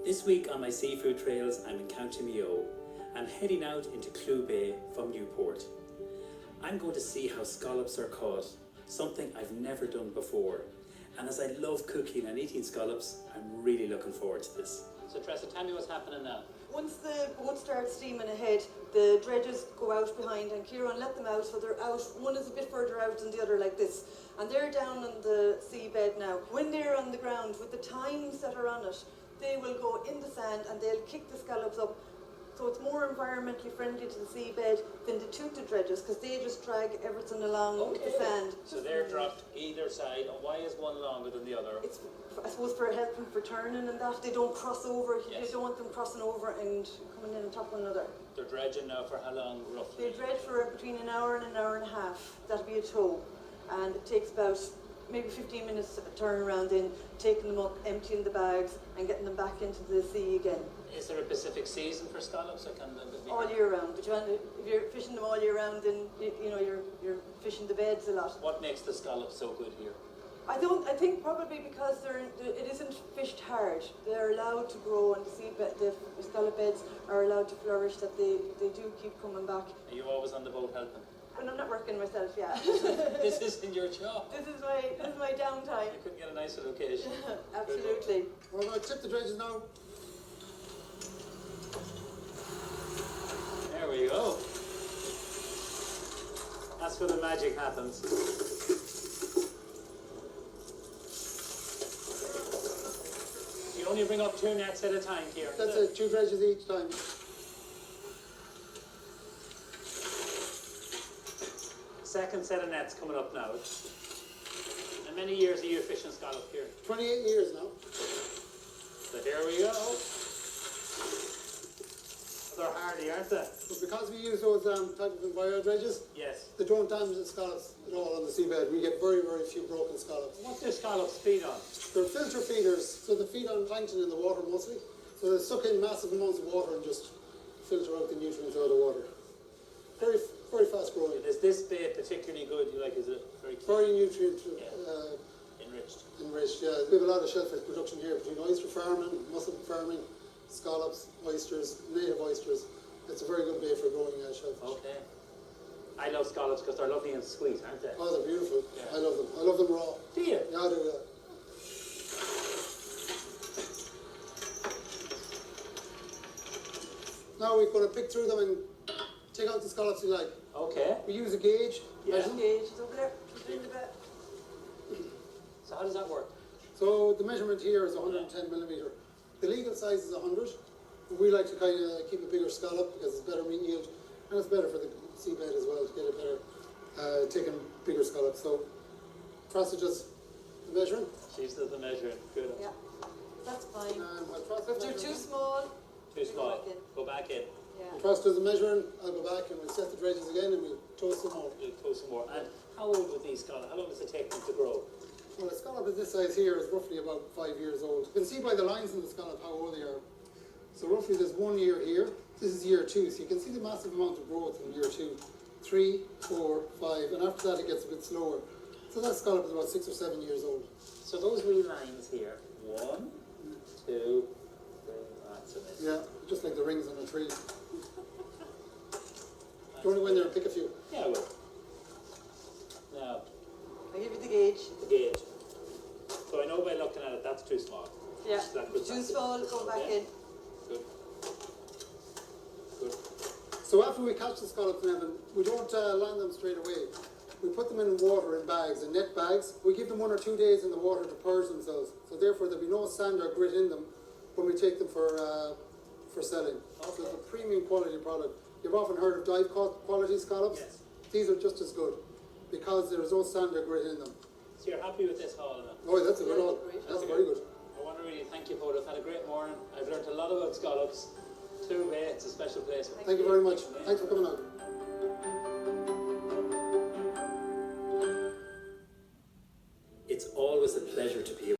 This week on my seafood trails, I'm in County Mayo. I'm heading out into Clew Bay from Newport. I'm going to see how scallops are caught, something I've never done before. And as I love cooking and eating scallops, I'm really looking forward to this. So Tressa, tell me what's happening now. Once the boat starts steaming ahead, the dredges go out behind and Kieran let them out, so they're out. One is a bit further out than the other, like this. And they're down on the seabed now. When they're on the ground, with the tines that are on it, they will go in the sand and they'll kick the scallops up. So it's more environmentally friendly to the seabed than the toothed dredges, because they just drag everything along with the sand. So they're dropped either side, and why is one longer than the other? It's, I suppose, for helping for turning and that. They don't cross over. Yes. You don't want them crossing over and coming in on top of one another. They're dredging now for how long, roughly? They dredge for between an hour and a half. That'll be a tow. And it takes about maybe 15 minutes to turn around in, taking them up, emptying the bags, and getting them back into the sea again. Is there a specific season for scallops, or can they be all year round? But if you're fishing them all year round, then you're fishing the beds a lot. What makes the scallops so good here? I think probably because it isn't fished hard. They're allowed to grow, and the scallop beds are allowed to flourish. That they do keep coming back. Are you always on the boat helping? When I'm not working myself, yeah. This isn't your job. This is my downtime. You couldn't get a nicer location. Absolutely. We're going to tip the dredges now. There we go. That's where the magic happens. You only bring up 2 nets at a time here. That's it, 2 dredges each time. Second set of nets coming up now. And many years are you fishing scallop here? 28 years now. So here we go. They're hardy, aren't they? But because we use those type of McGuire dredges, yes, they don't damage the scallops at all on the seabed. We get very, very few broken scallops. What do scallops feed on? They're filter feeders, so they feed on plankton in the water mostly. So they suck in massive amounts of water and just filter out the nutrients out of the water. Very, very fast growing. Is this bait particularly good? Is it very clean? Very nutrient enriched. Enriched, yeah. We have a lot of shellfish production here between oyster farming, mussel farming, scallops, oysters, native oysters. It's a very good bait for growing shellfish. Okay. I love scallops because they're lovely and sweet, aren't they? Oh, they're beautiful. Yeah. I love them. I love them raw. Do you? Yeah, I do, yeah. Now we're going to pick through them and take out the scallops you like. Okay. We use a gauge. Yeah. Gauge is over there. It's in the bed. So how does that work? So the measurement here is 110 millimetre. The legal size is 100. We like to kind of keep a bigger scallop because it's better meat yield, and it's better for the seabed as well to get a better, taking bigger scallops. So Tressa does the measuring. She's does the measuring. Good. Yeah, that's fine. If If they're too small, Too small. Go back in. yeah. Tressa does the measuring. I'll go back and we'll set the dredges again and we'll toast them more. We'll toast some more. And how old would these scallops? How long does it take them to grow? Well, a scallop of this size here is roughly about 5 years old. You can see by the lines in the scallop how old they are. So roughly there's 1 year here. This is year 2, so you can see the massive amount of growth in year 2. 3, 4, 5, and after that it gets a bit slower. So that scallop is about 6 or 7 years old. So those wee lines here, 1, 2, 3, that's amazing. Yeah, just like the rings on a tree. Do you want to go in there and pick a few? Yeah, I will. Now, I'll give you the gauge. the gauge. So I know by looking at it, that's too small. Yeah. So that goes Too back in. small, go back Okay. in. Good. Good. So after we catch the scallops, Nevin, we don't land them straight away. We put them in water in bags, in net bags. We give them 1 or 2 days in the water to purge themselves. So therefore there'll be no sand or grit in them when we take them for selling. Okay. So it's a premium quality product. You've often heard of dive quality scallops. Yes. These are just as good because there's no sand or grit in them. So you're happy with this haul now? Oh, that's a good haul. That's very good. I want to really thank you both. I've had a great morning. I've learned a lot about scallops. Clew Bay, it's a special place. Thank you very much. Thanks for coming out. It's always a pleasure to be